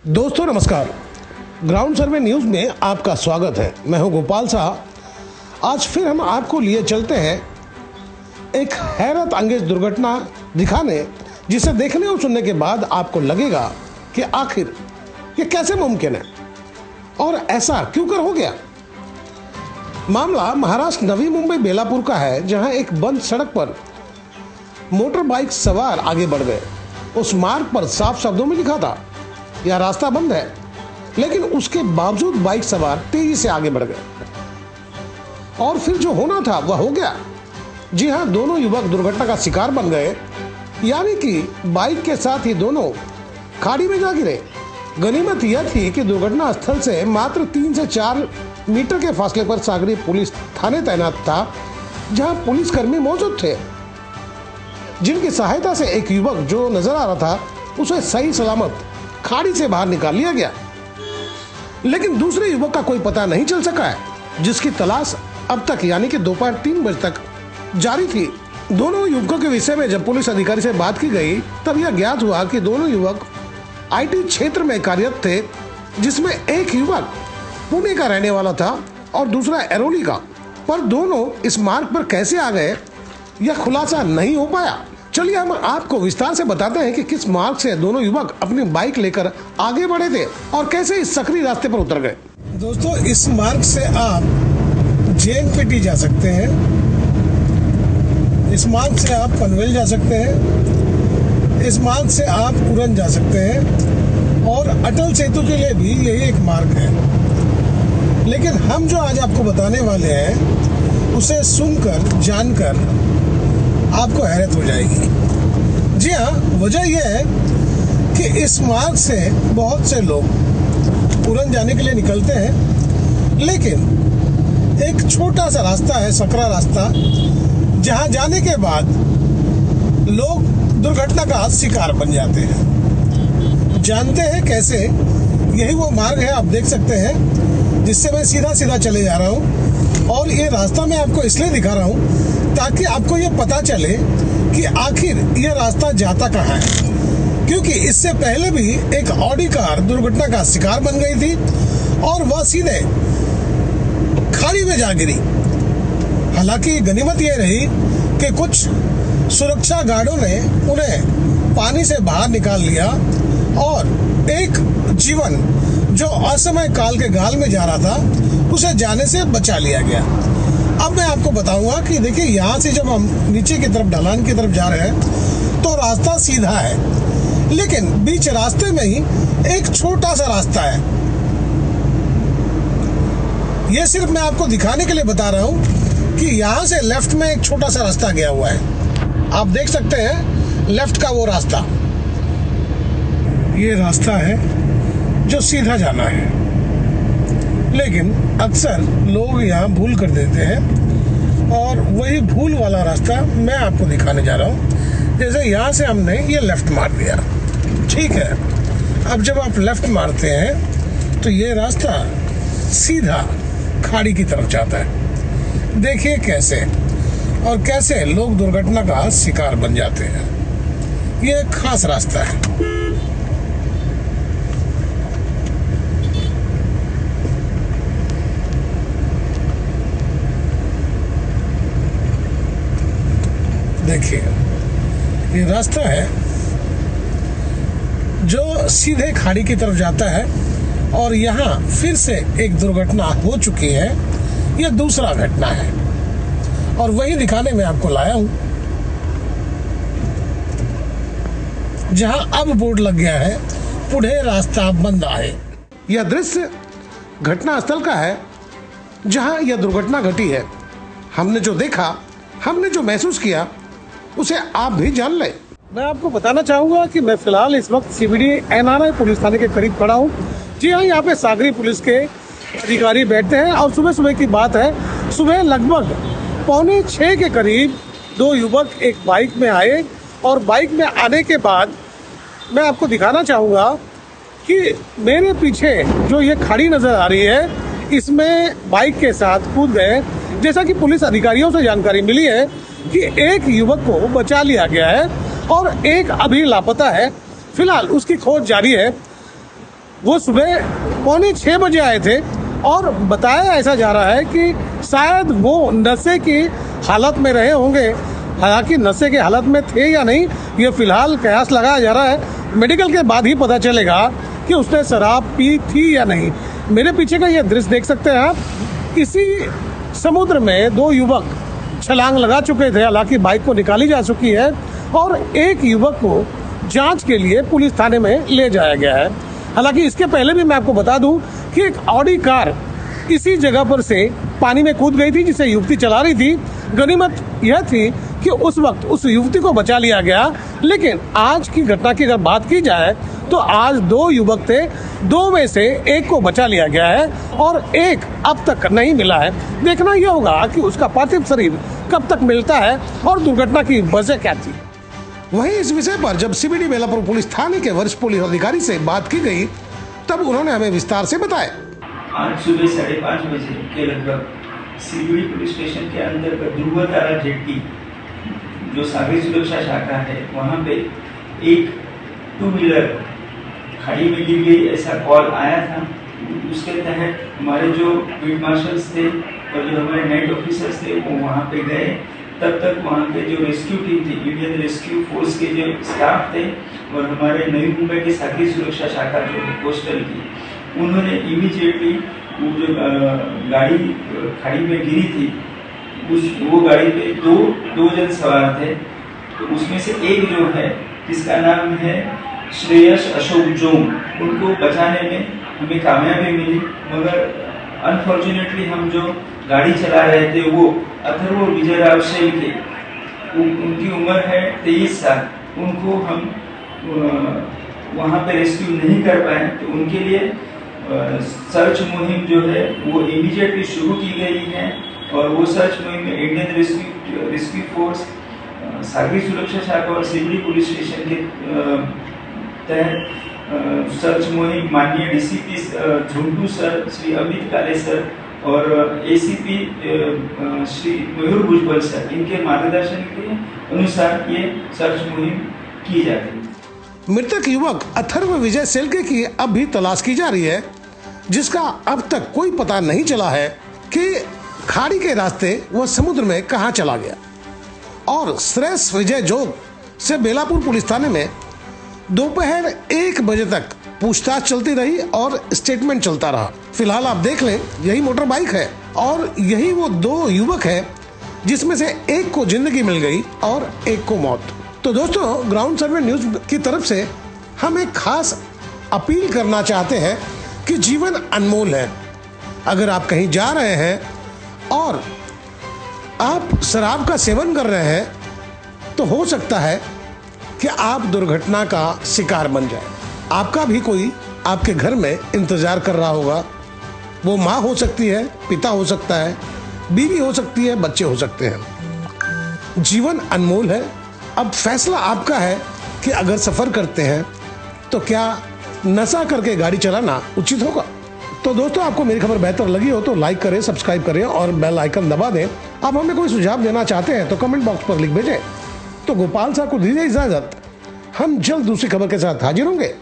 दोस्तों नमस्कार। ग्राउंड सर्वे न्यूज में आपका स्वागत है। मैं हूं गोपाल साह। आज फिर हम आपको लिए चलते हैं एक हैरत अंगेज दुर्घटना दिखाने, जिसे देखने और सुनने के बाद आपको लगेगा कि आखिर ये कैसे मुमकिन है और ऐसा क्यों कर हो गया। मामला महाराष्ट्र नवी मुंबई बेलापुर का है, जहां एक बंद सड़क पर मोटर बाइक सवार आगे बढ़ गए। उस मार्ग पर साफ शब्दों में लिखा था यह रास्ता बंद है, लेकिन उसके बावजूद बाइक सवार तेजी से आगे बढ़ गए और फिर जो होना था वह हो गया। जी हां, दोनों युवक दुर्घटना का शिकार बन गए, यानी कि बाइक के साथ ही दोनों खाड़ी में जा गिरे। गनीमत यह थी कि दुर्घटना स्थल से मात्र 3 से 4 मीटर के फासले पर सागरी पुलिस थाने तैनात था, जहां पुलिसकर्मी मौजूद थे, जिनकी सहायता से एक युवक जो नजर आ रहा था उसे सही सलामत खाड़ी से बाहर निकाल लिया गया। लेकिन दूसरे युवक का कोई पता नहीं चल सका है, जिसकी तलाश अब तक यानी कि दोपहर 3 बजे तक जारी थी। दोनों युवकों के विषय में जब पुलिस अधिकारी से बात की गई, तब यह ज्ञात हुआ कि दोनों युवक आईटी क्षेत्र में कार्यरत थे, जिसमें एक युवक पुणे का रहने वाला था और दूसरा एरोली का। पर दोनों इस मार्ग पर कैसे आ गए, यह खुलासा नहीं हो पाया। चलिए हम आपको विस्तार से बताते हैं कि किस मार्ग से दोनों युवक अपनी बाइक लेकर आगे बढ़े थे और कैसे इस सकरी रास्ते पर उतर गए। दोस्तों, इस मार्ग से आप JNPT जा सकते हैं, इस मार्ग से आप पनवेल जा सकते हैं, इस मार्ग से आप उरन जा सकते हैं और अटल सेतु के लिए भी यही एक मार्ग है। लेकिन हम जो आज आपको बताने वाले हैं उसे सुनकर जानकर आपको हैरत हो जाएगी। जी हाँ, वजह यह है कि इस मार्ग से बहुत से लोग उरन जाने के लिए निकलते हैं, लेकिन एक छोटा सा रास्ता है, सकरा रास्ता, जहां जाने के बाद लोग दुर्घटना का शिकार बन जाते हैं। जानते हैं कैसे? यही वो मार्ग है, आप देख सकते हैं, जिससे मैं सीधा सीधा चले जा रहा हूँ। और ये रास्ता मैं आपको इसलिए दिखा रहा हूँ ताकि आपको ये पता चले कि आखिर यह रास्ता जाता कहाँ है, क्योंकि इससे पहले भी एक ऑडी कार दुर्घटना का शिकार बन गई थी और वह सीधे खाड़ी में जा गिरी। हालांकि गनीमत यह रही कि कुछ सुरक्षा गार्डों ने उन्हें पानी से बाहर निकाल लिया और एक जीवन जो असमय काल के गाल में जा रहा था उसे जाने से बचा लिया गया। अब मैं आपको बताऊंगा कि देखिए, यहाँ से जब हम नीचे की तरफ ढलान की तरफ जा रहे हैं तो रास्ता सीधा है, लेकिन बीच रास्ते में ही एक छोटा सा रास्ता है। यह सिर्फ मैं आपको दिखाने के लिए बता रहा हूँ कि यहाँ से लेफ्ट में एक छोटा सा रास्ता गया हुआ है। आप देख सकते हैं लेफ्ट का वो रास्ता, ये रास्ता है जो सीधा जाना है। लेकिन अक्सर लोग यहाँ भूल कर देते हैं और वही भूल वाला रास्ता मैं आपको दिखाने जा रहा हूँ। जैसे यहाँ से हमने ये लेफ्ट मार दिया, ठीक है। अब जब आप लेफ्ट मारते हैं तो ये रास्ता सीधा खाड़ी की तरफ जाता है। देखिए कैसे और कैसे लोग दुर्घटना का शिकार बन जाते हैं। ये एक खास रास्ता है। देखिए, ये रास्ता है जो सीधे खाड़ी की तरफ जाता है और यहाँ फिर से एक दुर्घटना हो चुकी है। यह दूसरा घटना है और वही दिखाने में आपको लाया हूँ, जहाँ अब बोर्ड लग गया है पुढे रास्ता बंद है। यह दृश्य घटना स्थल का है जहाँ यह दुर्घटना घटी है। हमने जो देखा, हमने जो महसूस किया, उसे आप भी जान लें। मैं आपको बताना चाहूंगा कि मैं फिलहाल इस वक्त CBD NRI पुलिस थाने के करीब खड़ा हूँ। जी हाँ, यहाँ पे सागरी पुलिस के अधिकारी बैठते हैं और सुबह सुबह की बात है, सुबह लगभग 5:45 के करीब दो युवक एक बाइक में आए और बाइक में आने के बाद मैं आपको दिखाना चाहूँगा कि मेरे पीछे जो ये खाड़ी नज़र आ रही है, इसमें बाइक के साथ कूद गए। जैसा कि पुलिस अधिकारियों से जानकारी मिली है कि एक युवक को बचा लिया गया है और एक अभी लापता है। फिलहाल उसकी खोज जारी है। वो सुबह 5:45 बजे आए थे और बताया ऐसा जा रहा है कि शायद वो नशे की हालत में रहे होंगे। हालांकि नशे की हालत में थे या नहीं, ये फिलहाल कयास लगाया जा रहा है। मेडिकल के बाद ही पता चलेगा कि उसने शराब पी थी या नहीं। मेरे पीछे का ये दृश्य देख सकते हैं आप। इसी समुद्र में 2 युवक छलांग लगा चुके थे। हालांकि बाइक को निकाली जा चुकी है और एक युवक को जांच के लिए पुलिस थाने में ले जाया गया है। हालांकि इसके पहले भी मैं आपको बता दूं कि एक ऑडी कार इसी जगह पर से पानी में कूद गई थी, जिसे युवती चला रही थी। गनीमत यह थी कि उस वक्त उस युवती को बचा लिया गया। लेकिन आज की घटना की अगर बात की जाए तो आज 2 युवक थे, 2 में से एक को बचा लिया गया है और एक अब तक नहीं मिला है। देखना यह होगा कि उसका पार्थिव शरीर कब तक मिलता है और दुर्घटना की वजह क्या थी। वहीं इस विषय पर जब सीबीडी बेलापुर पुलिस थाने के वरिष्ठ पुलिस अधिकारी से बात की गई, तब उन्होंने हमें विस्तार से बताया। आज सुबह 5:30 बजे के लगभग सीबीडी पुलिस स्टेशन के अंतर्गत ध्रुव तारा जेट्टी, जो सागरी सुरक्षा शाखा है, वहाँ पे एक 2 व्हीलर खाड़ी में गिर गई ऐसा कॉल आया था। उसके तहत हमारे जो फील्ड मार्शल्स थे और जो हमारे नाइट ऑफिसर्स थे वो वहाँ पे गए। तब तक वहाँ पे जो रेस्क्यू टीम थी, इंडियन रेस्क्यू फोर्स के जो स्टाफ थे और हमारे नई मुंबई की सागरी सुरक्षा शाखा जो कोस्टल की, उन्होंने इमीडिएटली वो जो गाड़ी खाड़ी में गिरी थी, वो गाड़ी पे दो जन सवार थे। तो उसमें से एक जो है, जिसका नाम है श्रेयस अशोक जोंग, उनको बचाने में हमें कामयाबी मिली। मगर अनफॉर्चुनेटली हम जो गाड़ी चला रहे थे वो अथर्व विजयराव शैल के, उनकी उम्र है 23 साल। उनको हम वहाँ पे रेस्क्यू नहीं कर पाए। तो उनके लिए सर्च मुहिम जो है वो इमीडिएटली शुरू की गई है और वो सर्च मुहिम में इंडियन रेस्क्यू फोर्स, सागरी सुरक्षा शाखा और सीबीडी पुलिस स्टेशन के तहत सर्च मुहिम माननीय डीसीपी झुंटू सर, श्री अमित काले सर और एसीपी श्री मयूर भुजबल सर, इनके मार्गदर्शन के अनुसार ये सर्च मुहिम की जाती है। मृतक युवक अथर्व विजय सेलके की अब भी तलाश की जा रही है, जिसका अब तक कोई पता नहीं चला है कि खाड़ी के रास्ते वह समुद्र में कहां चला गया। और श्रेयस विजय जोग से बेलापुर पुलिस थाने में दोपहर 1 बजे तक पूछताछ चलती रही और स्टेटमेंट चलता रहा। फिलहाल आप देख लें, यही मोटर बाइक है और यही वो 2 युवक है, जिसमें से एक को जिंदगी मिल गई और एक को मौत। तो दोस्तों, ग्राउंड सर्वे न्यूज की तरफ से हम एक खास अपील करना चाहते हैं कि जीवन अनमोल है। अगर आप कहीं जा रहे हैं और आप शराब का सेवन कर रहे हैं तो हो सकता है कि आप दुर्घटना का शिकार बन जाए। आपका भी कोई आपके घर में इंतजार कर रहा होगा। वो माँ हो सकती है, पिता हो सकता है, बीवी हो सकती है, बच्चे हो सकते हैं। जीवन अनमोल है। अब फैसला आपका है कि अगर सफर करते हैं तो क्या नशा करके गाड़ी चलाना उचित होगा। तो दोस्तों, आपको मेरी खबर बेहतर लगी हो तो लाइक करें, सब्सक्राइब करें और बेल आइकन दबा दें। आप हमें कोई सुझाव देना चाहते हैं तो कमेंट बॉक्स पर लिख भेजें। तो गोपाल साहब को दीजिए इजाजत। हम जल्द दूसरी खबर के साथ हाजिर होंगे।